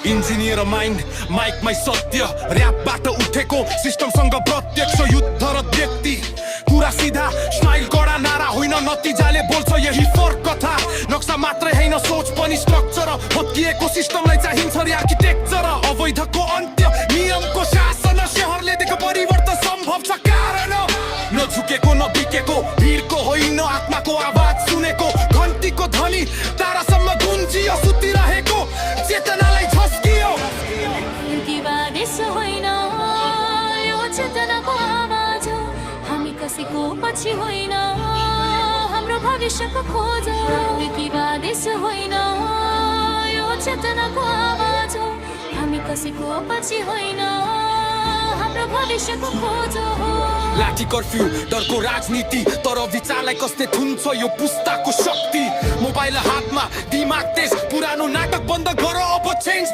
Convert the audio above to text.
engineer mind माइकमै सत्य ऱ्यापबाट उठेको सिस्टमसँग प्रत्यक्ष युद्ध र व्यक्ति कुरा सिधा स्माइल कडा नारा होइन नतिजाले बोल्छ यही फरक कथा नक्सा मात्रै होइन सोच पनि स्ट्रक्चर भत्किएको सिस्टमलाई चाहिन्छ रे आर्किटेक्चर अवैधको अन्त्य नियमको शासन शहरले दिएको परिवर्तन सम्भव छ कारण नझुकेको नबिकेको भिडको होइन आत्माको आवाज सुनेको घन्टीको ध्वनि तारासम्म गुन्जियो सुतिरहेको चेतनालाई झस्कियो युक्तिवादेश होइन यो चेतनाको आवाज हो हामी कसैको पछि होइन हाम्रो भविष्यको खोज हो युक्तिवादेश होइन यो चेतनाको आवाज हो हामी कसैको पछि होइन हाम्रो भविष्यको खोज हो लाठी कर्फ्यू डरको राजनीति तर विचारलाई कसले थुन्छ यो पुस्ताको शक्ति मोबाइल हातमा दिमाग तेज पुरानो नाटक बन्द गर अब चेन्ज